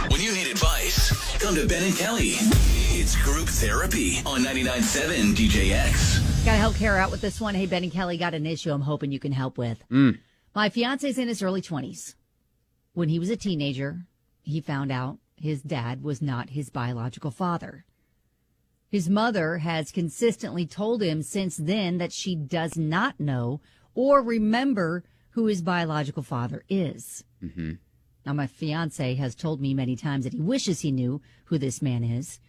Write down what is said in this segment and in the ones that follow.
When you need advice, come to Ben and Kelly. It's group therapy on 99.7 DJX. Got to help Kara out with this one. Hey, Ben and Kelly, got an issue I'm hoping you can help with. My fiance's in his early 20s. When he was a teenager, he found out his dad was not his biological father. His mother has consistently told him since then that she does not know or remember who his biological father is. Mm-hmm. Now, my fiance has told me many times that he wishes he knew who this man is.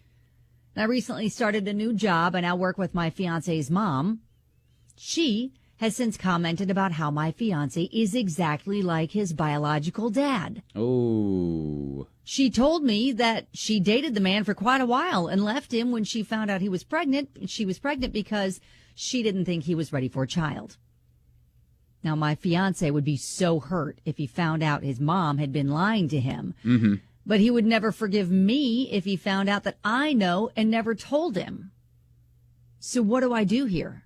I recently started a new job and I work with my fiance's mom. She has since commented about how my fiance is exactly like his biological dad. Oh. She told me that she dated the man for quite a while and left him when she found out he was pregnant. She was pregnant because she didn't think he was ready for a child. Now, my fiance would be so hurt if he found out his mom had been lying to him. Mm-hmm. But he would never forgive me if he found out that I know and never told him. So what do I do here?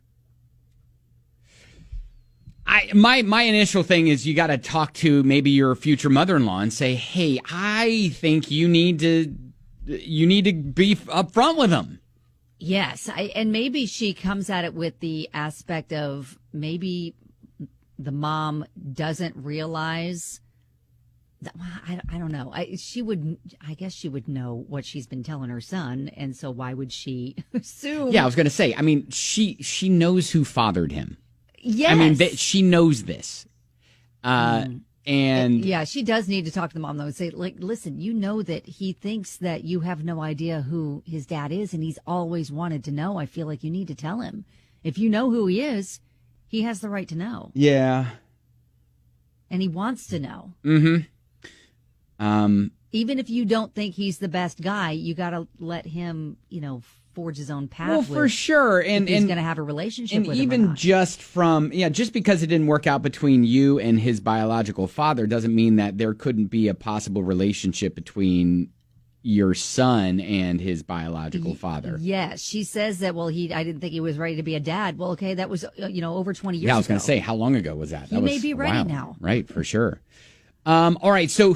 My initial thing is you got to talk to maybe your future mother-in-law and say, hey, I think you need to be upfront with him. Yes. And maybe she comes at it with the aspect of maybe the mom doesn't realize that, I don't know. I guess she would know what she's been telling her son. And so why would she assume? Yeah, I was going to say, I mean, she knows who fathered him. Yes. I mean, she knows this. And yeah, she does need to talk to the mom, though, and say, like, listen, you know that he thinks that you have no idea who his dad is, and he's always wanted to know. I feel like you need to tell him. If you know who he is, he has the right to know. Yeah. And he wants to know. Mm-hmm. Even if you don't think he's the best guy, you got to let him, forge his own path. Well, for sure. And he's going to have a relationship with him. And even just because it didn't work out between you and his biological father doesn't mean that there couldn't be a possible relationship between your son and his biological father. Yes. She says that, I didn't think he was ready to be a dad. Well, okay, that was, over 20 years ago. Yeah, I was going to say, how long ago was that? He may be ready now. Right, for sure. All right, so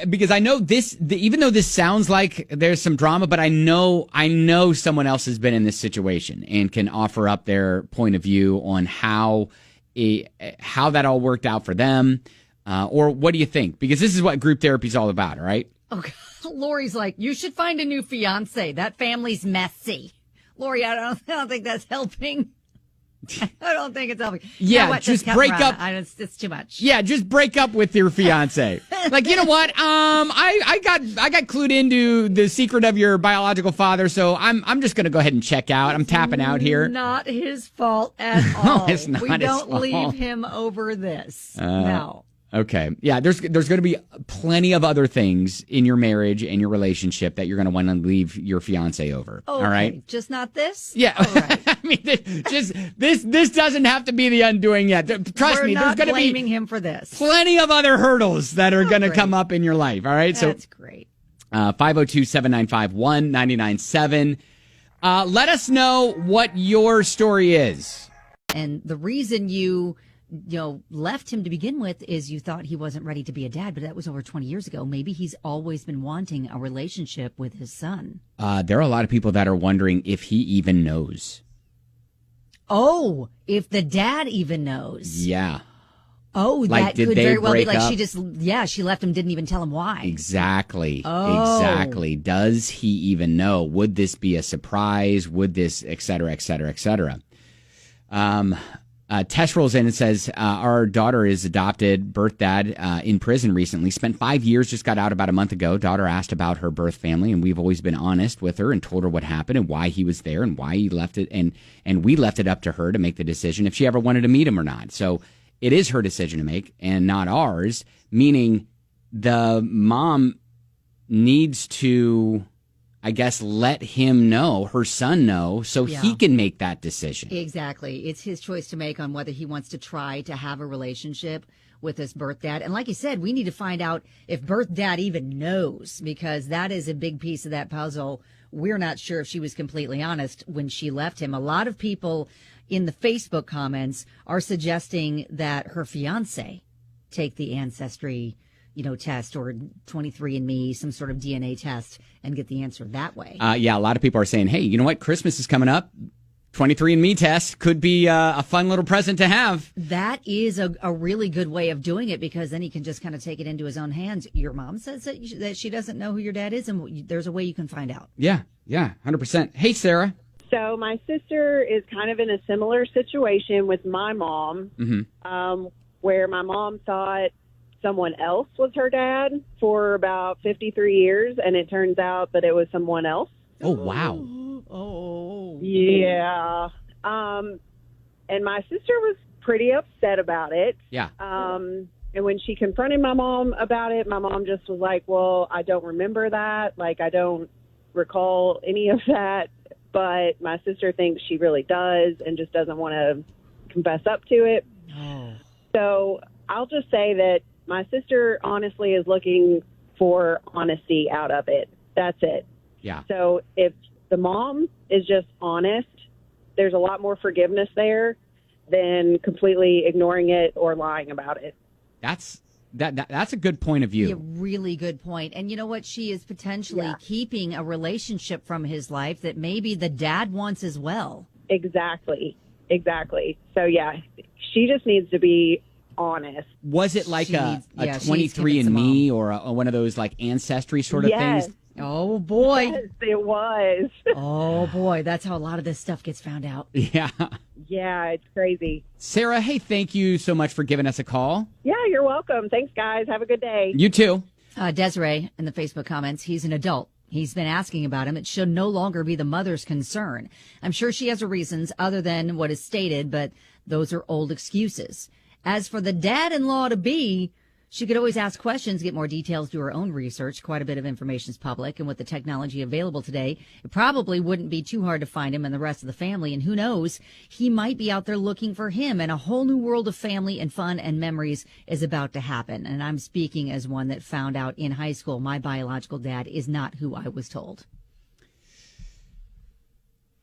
because I know this, even though this sounds like there's some drama, but I know someone else has been in this situation and can offer up their point of view on how that all worked out for them, or what do you think? Because this is what group therapy is all about, all right? Okay. Lori's like, you should find a new fiance. That family's messy. Lori, I don't think that's helping. I don't think it's helping. Yeah, just break up. It's too much. Yeah, just break up with your fiance. Like, you know what? I got clued into the secret of your biological father, so I'm just gonna go ahead and check out. I'm tapping out here. Not his fault at all. No, it's not. We don't leave him over this. No. Okay. Yeah, there's going to be plenty of other things in your marriage and your relationship that you're going to want to leave your fiance over. Okay. All right? Just not this? Yeah. All right. I mean, this doesn't have to be the undoing yet. Trust me, there's going to be blaming him for this. Plenty of other hurdles that are going to come up in your life. All right? That's great. 502-795-1997. Let us know what your story is. And the reason you left him to begin with is you thought he wasn't ready to be a dad, but that was over 20 years ago. Maybe he's always been wanting a relationship with his son. There are a lot of people that are wondering if he even knows. Oh, if the dad even knows. Yeah. Oh, like, that could very well be like up? she left him, didn't even tell him why. Exactly. Oh. Exactly. Does he even know? Would this be a surprise? Would this, et cetera, et cetera, et cetera? Tesh rolls in and says, our daughter is adopted, birth dad in prison recently, spent 5 years, just got out about a month ago. Daughter asked about her birth family, and we've always been honest with her and told her what happened and why he was there and why he left it. And we left it up to her to make the decision if she ever wanted to meet him or not. So it is her decision to make and not ours, meaning the mom needs to, I guess, let him know, her son know, so he can make that decision. Exactly. It's his choice to make on whether he wants to try to have a relationship with his birth dad. And like you said, we need to find out if birth dad even knows, because that is a big piece of that puzzle. We're not sure if she was completely honest when she left him. A lot of people in the Facebook comments are suggesting that her fiance take the ancestry test or 23andMe, some sort of DNA test, and get the answer that way. Yeah, a lot of people are saying, hey, you know what? Christmas is coming up. 23andMe test could be a fun little present to have. That is a really good way of doing it, because then he can just kind of take it into his own hands. Your mom says that she doesn't know who your dad is, and there's a way you can find out. Yeah, 100%. Hey, Sarah. So my sister is kind of in a similar situation with my mom, where my mom thought someone else was her dad for about 53 years, and it turns out that it was someone else. Oh, wow. Oh. Yeah. And my sister was pretty upset about it. Yeah. And when she confronted my mom about it, my mom just was like, well, I don't remember that. Like, I don't recall any of that. But my sister thinks she really does and just doesn't want to confess up to it. Oh. So I'll just say that my sister honestly is looking for honesty out of it. That's it. Yeah. So if the mom is just honest, there's a lot more forgiveness there than completely ignoring it or lying about it. That's a good point of view. A really good point. And you know what? She is potentially keeping a relationship from his life that maybe the dad wants as well. Exactly. So, yeah, she just needs to be honest. Was it like a needs to 23andMe or one of those like ancestry sort of things? Oh, boy. Yes, it was. Oh, boy. That's how a lot of this stuff gets found out. Yeah. Yeah, it's crazy. Sarah, hey, thank you so much for giving us a call. Yeah, you're welcome. Thanks, guys. Have a good day. You too. Desiree in the Facebook comments, he's an adult. He's been asking about him. It should no longer be the mother's concern. I'm sure she has her reasons other than what is stated, but those are old excuses. As for the dad-in-law to be, she could always ask questions, get more details, do her own research. Quite a bit of information is public, and with the technology available today, it probably wouldn't be too hard to find him and the rest of the family. And who knows, he might be out there looking for him, and a whole new world of family and fun and memories is about to happen. And I'm speaking as one that found out in high school my biological dad is not who I was told.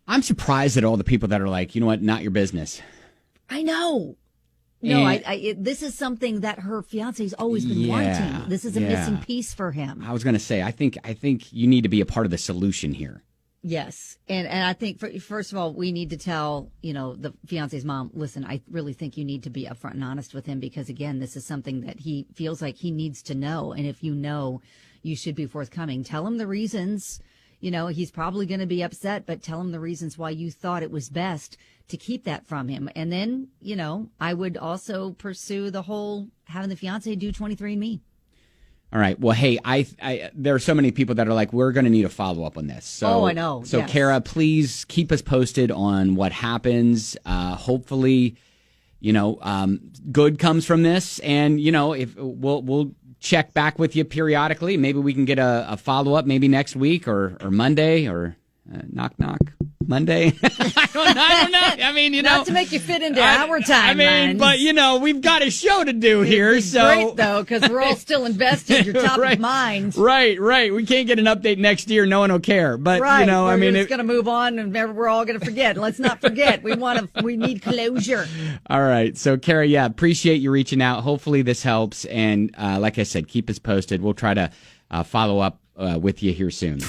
I'm surprised at all the people that are like, you know what, not your business. I know. No, this is something that her fiance's always been wanting. This is a missing piece for him. I was going to say, I think you need to be a part of the solution here. Yes. And I think, first of all, we need to tell, the fiance's mom, listen, I really think you need to be upfront and honest with him because, again, this is something that he feels like he needs to know. And if you know, you should be forthcoming. Tell him the reasons. He's probably going to be upset, but tell him the reasons why you thought it was best to keep that from him. And then, I would also pursue the whole having the fiance do 23andMe. All right. Well, hey, there are so many people that are like, we're going to need a follow-up on this. So, I know. So, yes. Kara, please keep us posted on what happens. Hopefully, good comes from this. And, if we'll check back with you periodically. Maybe we can get a follow-up maybe next week or Monday or knock. Monday. I don't know. I mean, not to make you fit into our timeline. But we've got a show to do here. It's great though, because we're all still invested. You're top of mind. Right. We can't get an update next year. No one will care. But it's going to move on, and we're all going to forget. Let's not forget. We need closure. All right. So, Kara, appreciate you reaching out. Hopefully, this helps. And like I said, keep us posted. We'll try to follow up with you here soon.